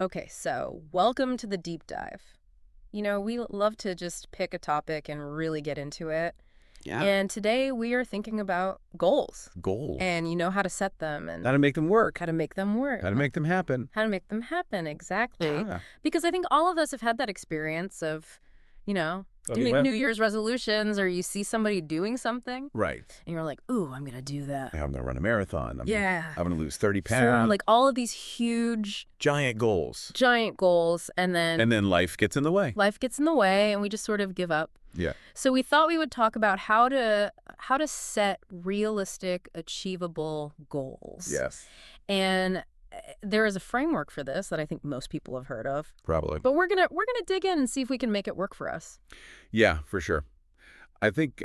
Okay, so welcome to the deep dive. We love to just pick a topic and really get into it. Yeah. And today we are thinking about goals Goals. and how to set them How and to make them work. how to make them work. How to make them happen. How to make them happen, exactly. Yeah. Because I think all of us have had that experience of, you know, Okay, doing well- New Year's resolutions, or you see somebody doing something Right. and you're like, ooh, I'm going to do that. I'm going to run a marathon. Yeah. I'm going to lose 30 So, pounds. like all of these huge, Giant goals. giant goals, and then life gets in the way. life gets in the way and we just sort of give up. Yeah. So we thought we would talk about how to set realistic, achievable goals. Yes. And there is a framework for this that I think most people have heard of. Probably. But we're gonna dig in and see if we can make it work for us. Yeah, for sure. I think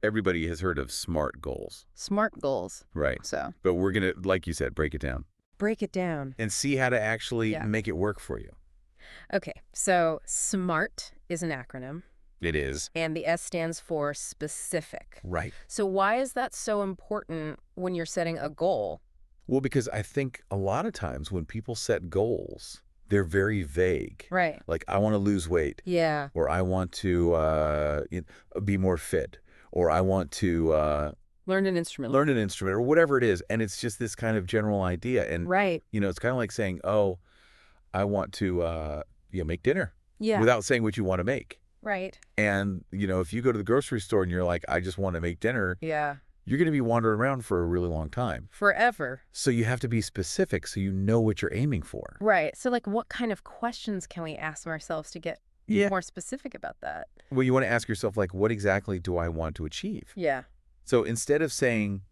everybody has heard of SMART goals. SMART goals. Right. So But we're going to, like you said, break it down break it down. and see how to actually Yeah. make it work for you. Okay. So SMART is an acronym, It is. and the S stands for specific. Right. So why is that so important when you're setting a goal? Well, because I think a lot of times when people set goals, they're very vague. Right. Like, I want to lose weight, Yeah. or I want to be more fit, or I want to Learn an instrument. learn an instrument, or whatever it is. And it's just this kind of general idea. And, Right. it's kind of like saying, oh, I want to make dinner Yeah. without saying what you want to make. Right. And, if you go to the grocery store and you're like, I just want to make dinner, Yeah. you're going to be wandering around for a really long time. Forever. So you have to be specific so you know what you're aiming for. Right. So, like, what kind of questions can we ask ourselves to get more specific about that? Well, you want to ask yourself, like, what exactly do I want to achieve? Yeah. So instead of saying,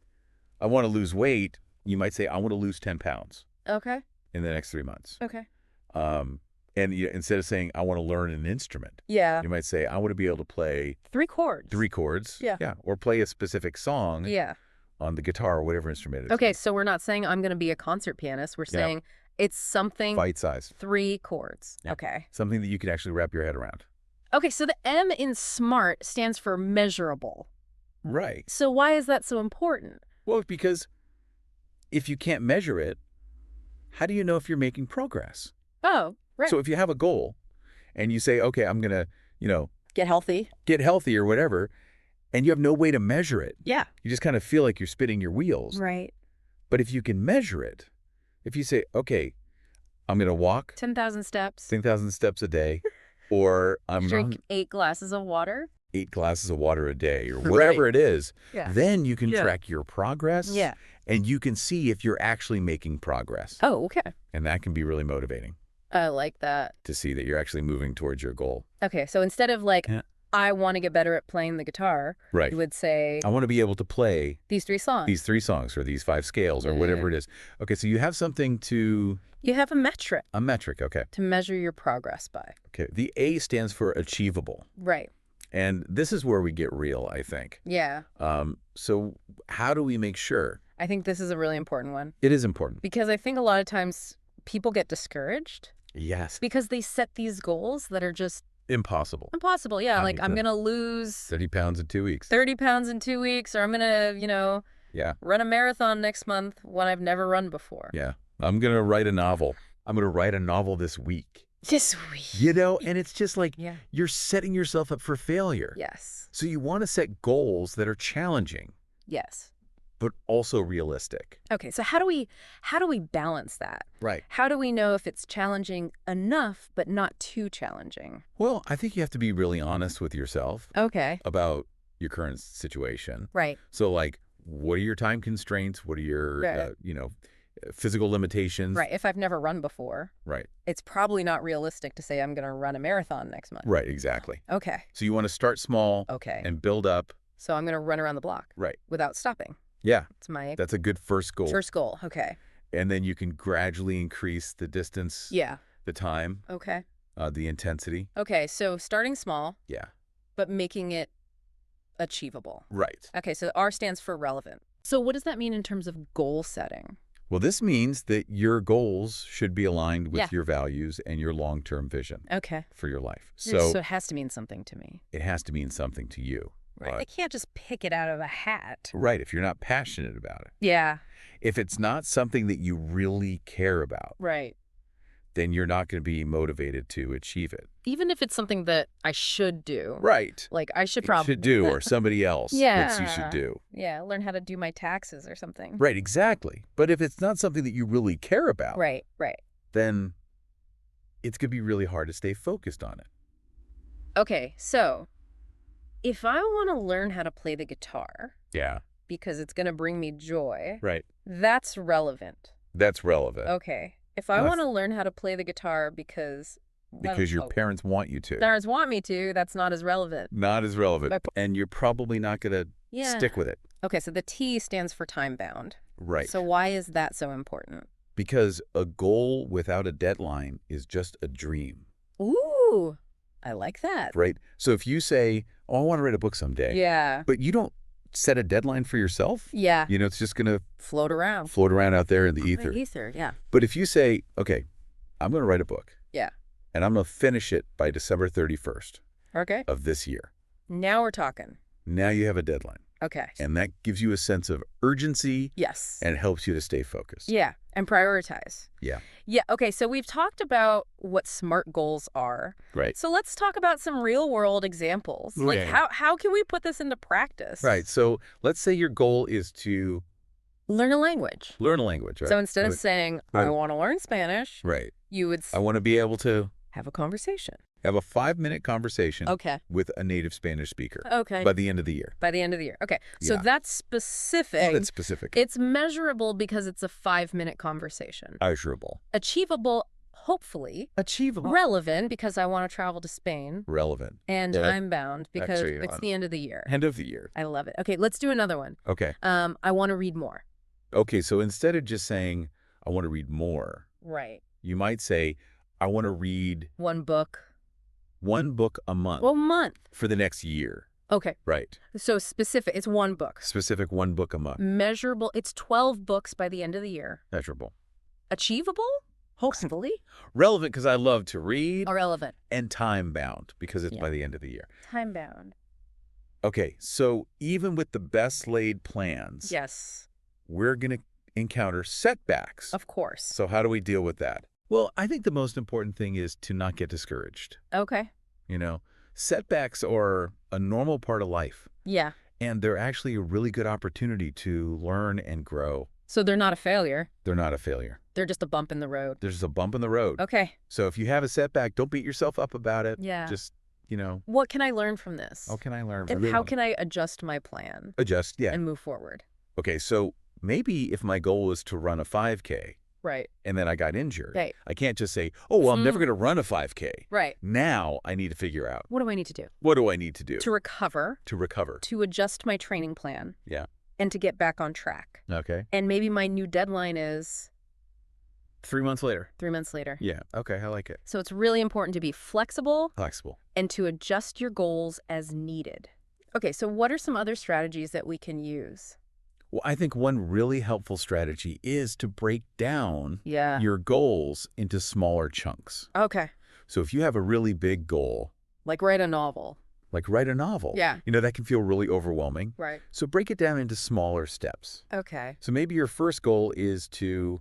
I want to lose weight, you might say, I want to lose 10 pounds Okay. in the next 3 months. Okay. And instead of saying, I want to learn an instrument, Yeah. you might say, I want to be able to play 3 chords. 3 chords. Yeah. Yeah. Or play a specific song Yeah. on the guitar or whatever instrument it is. Okay. So we're not saying I'm going to be a concert pianist. We're Yeah. saying it's something Bite size. 3 chords. Yeah. Okay. Something that you can actually wrap your head around. Okay. So the M in SMART stands for measurable. Right. So why is that so important? Well, because if you can't measure it, how do you know if you're making progress? Oh, right. So if you have a goal and you say, okay, I'm going to, Get healthy. get healthy or whatever, and you have no way to measure it, Yeah. you just kind of feel like you're spinning your wheels. Right. But if you can measure it, if you say, okay, I'm going to walk 10,000 steps. 10,000 steps a day, or I'm Drink on 8 glasses of water. 8 glasses of water a day, or whatever it is, Yeah. then you can Yeah. track your progress. Yeah. And you can see if you're actually making progress. Oh, okay. And that can be really motivating I like that. to see that you're actually moving towards your goal. Okay, so instead of like, Yeah. I want to get better at playing the guitar, Right. you would say I want to be able to play these 3 songs. these 3 songs or these 5 scales or whatever it is. Okay, so you have something You have a metric a metric. Okay. to measure your progress by. Okay. The A stands for achievable. Right. And this is where we get real, I think. Yeah. So how do we make sure? I think this is a really important one It is important. because I think a lot of times people get discouraged Yes. because they set these goals that are just Impossible. impossible. Yeah, I like need I'm to- going to lose 30 pounds in 2 weeks. 30 pounds in 2 weeks, or I'm going to, Yeah. run a marathon next month when I've never run before. Yeah. I'm going to write a novel. I'm going to write a novel this week. This week. And it's just like Yeah. you're setting yourself up for failure. Yes. So you want to set goals that are challenging, Yes. but also realistic. Okay, so how do we balance that? Right. How do we know if it's challenging enough but not too challenging? Well, I think you have to be really honest with yourself Okay. about your current situation. Right. So, like, what are your time constraints? What are your, Right. physical limitations? Right. If I've never run before, Right. it's probably not realistic to say I'm going to run a marathon next month. Right, exactly. Okay. So you want to start small Okay. and build up. So I'm going to run around the block Right. without stopping. Yeah, It's my that's a good first goal. first goal. Okay. And then you can gradually increase the distance, Yeah. the time, Okay. the intensity. Okay, so starting small Yeah. but making it achievable. Right. Okay, so R stands for relevant. So what does that mean in terms of goal setting? Well, this means that your goals should be aligned with Yeah. your values and your long-term vision Okay. for your life. So So it has to mean something to me. it has to mean something to you. Right. I can't just pick it out of a hat. Right, if you're not passionate about it. Yeah. If it's not something that you really care about, Right. then you're not going to be motivated to achieve it. Even if it's something that I should do. Right. Like, I should You probably... should do, or somebody else thinks you should Yeah. do. Yeah, learn how to do my taxes or something. Right, exactly. But if it's not something that you really care about, Right. then it's going to be really hard to stay focused on it. Okay, so if I want to learn how to play the guitar Yeah. because it's going to bring me joy, Right. that's relevant. That's relevant. Okay. If I Well, want to learn how to play the guitar because... Because your parents want you to. parents want me to, that's not as relevant. Not as relevant. My- And you're probably not going to stick with it. Okay, so the T stands for time-bound. Right. So why is that so important? Because a goal without a deadline is just a dream. Ooh, I like that. Right? So if you say, oh, I want to write a book someday. Yeah. But you don't set a deadline for yourself. Yeah. You know, it's just going to Float around. float around out there in the ether. Yeah. But if you say, okay, I'm going to write a book. Yeah. And I'm going to finish it by December 31st Okay. of this year. Now we're talking. Now you have a deadline. Okay. And that gives you a sense of urgency Yes. and helps you to stay focused. Yeah, and prioritize. Yeah. Yeah, okay, so we've talked about what SMART goals are. Right. So let's talk about some real-world examples. Like, Okay. how can we put this into practice? Right. So let's say your goal is to Learn a language. learn a language, right? So instead of saying, I Right. want to learn Spanish, Right. you would I want to be able to have a conversation. have a 5-minute conversation Okay. with a native Spanish speaker Okay. by the end of the year. By the end of the year. Okay, so Yeah. that's specific. Oh, that's specific. It's measurable because it's a 5-minute conversation. Measurable. Achievable, hopefully. Achievable. Relevant because I want to travel to Spain. Relevant. And Yeah. time-bound because Actually, it's the end of the year. End of the year. I love it. Okay, let's do another one. Okay. I want to read more. Okay, so instead of just saying, I want to read more, Right. you might say, I want to read One book. one book a month Well, month. for the next year. Okay. Right. So specific. It's one book. Specific one book a month. Measurable. It's 12 books by the end of the year. Measurable. Achievable? Hopefully. Relevant because I love to read. Or relevant. And time-bound because it's Yeah. by the end of the year. Time-bound. Okay, so even with the best laid plans, Yes. we're going to encounter setbacks. Of course. So how do we deal with that? Well, I think the most important thing is to not get discouraged. Okay. You know, setbacks are a normal part of life, Yeah. and they're actually a really good opportunity to learn and grow. So they're not a failure. They're not a failure. They're just a bump in the road. There's a bump in the road. Okay. So if you have a setback, don't beat yourself up about it. Yeah. Just, you know, What can I learn from this? how can I learn? And how can I adjust my plan adjust? Yeah. and move forward? Okay, so maybe if my goal was to run a 5K Right. and then I got injured, Right. I can't just say, oh, well, I'm never going to run a 5K. Right. Now I need to figure out, What do I need to do? what do I need to do To recover, to recover? to adjust my training plan, Yeah. and to get back on track. Okay. And maybe my new deadline is 3 months later. 3 months later. Yeah. Okay. I like it. So it's really important to be flexible Flexible. and to adjust your goals as needed. Okay, so what are some other strategies that we can use? Well, I think one really helpful strategy is to break down Yeah. your goals into smaller chunks. Okay. So if you have a really big goal, Like write a novel. like write a novel, Yeah. you know, that can feel really overwhelming. Right. So break it down into smaller steps. Okay. So maybe your first goal is to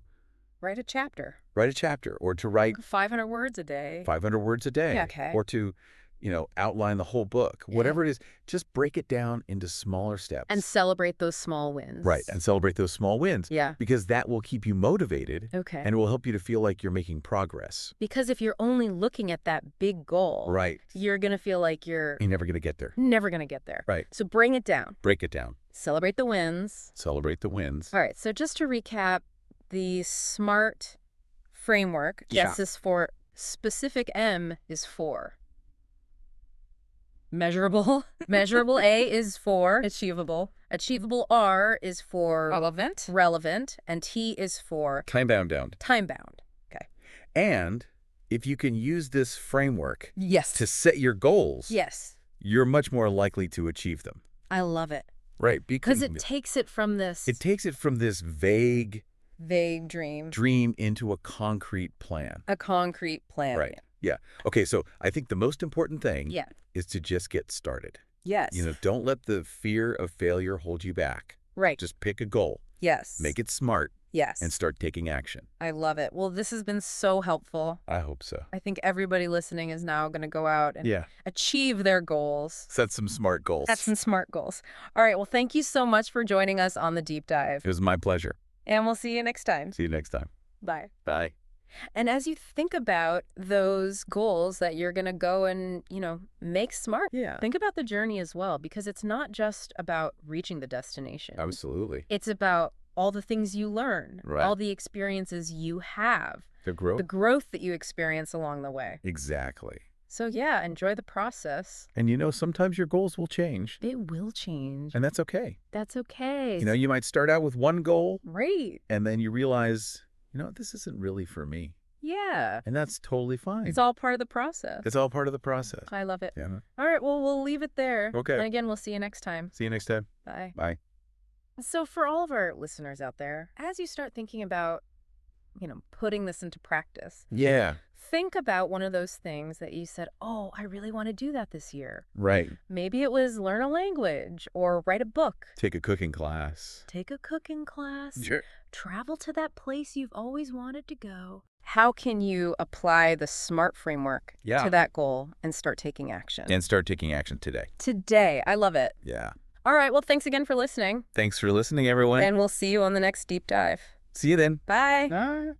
Write a chapter. write a chapter or to write 500 words a day. 500 words a day. Yeah, okay. Or to, you know, outline the whole book. Whatever it is, just break it down into smaller steps. And celebrate those small wins. Right. And celebrate those small wins. Yeah. Because that will keep you motivated. Okay. And it will help you to feel like you're making progress. Because if you're only looking at that big goal, Right. you're going to feel like you're You're never going to get there. never going to get there. Right. So bring it down. Break it down. Celebrate the wins. Celebrate the wins. All right. So just to recap, the SMART framework, Yeah. S is for specific, M is for measurable. Measurable, A is for achievable. Achievable, R is for relevant, and T is for Time-bound down. time-bound. Okay. And if you can use this framework Yes. to set your goals, Yes. you're much more likely to achieve them. I love it. Right. Because it takes it from this It takes it from this vague vague dream, dream into a concrete plan. a concrete plan. Right. Yeah. Okay, so I think the most important thing Yeah. is to just get started. Yes. You know, don't let the fear of failure hold you back. Right. Just pick a goal. Yes. Make it smart Yes. and start taking action. I love it. Well, this has been so helpful. I hope so. I think everybody listening is now going to go out and Yeah. achieve their goals. Set some smart goals. That's some smart goals. All right. Well, thank you so much for joining us on the deep dive. It was my pleasure. And we'll see you next time. See you next time. Bye. Bye. And as you think about those goals that you're going to go and, make smart, think about the journey as well, because it's not just about reaching the destination. Absolutely. It's about all the things you learn, Right. all the experiences you have, The growth. the growth that you experience along the way. Exactly. So yeah, enjoy the process. And sometimes your goals will change. They will change. And that's okay. That's okay. You might start out with one goal. Right. And then you realize, this isn't really for me. Yeah. And that's totally fine. It's all part of the process. It's all part of the process. I love it. Yeah. All right, well, we'll leave it there. Okay. And again, we'll see you next time. See you next time. Bye. Bye. So for all of our listeners out there, as you start thinking about, putting this into practice, Yeah. think about one of those things that you said, oh, I really want to do that this year. Right. Maybe it was learn a language or write a book. Take a cooking class. Take a cooking class. Sure. Travel to that place you've always wanted to go. How can you apply the SMART framework to that goal and start taking action? And start taking action today. Today. I love it. Yeah. All right. Well, thanks again for listening. Thanks for listening, everyone. And we'll see you on the next deep dive. See you then. Bye. Bye.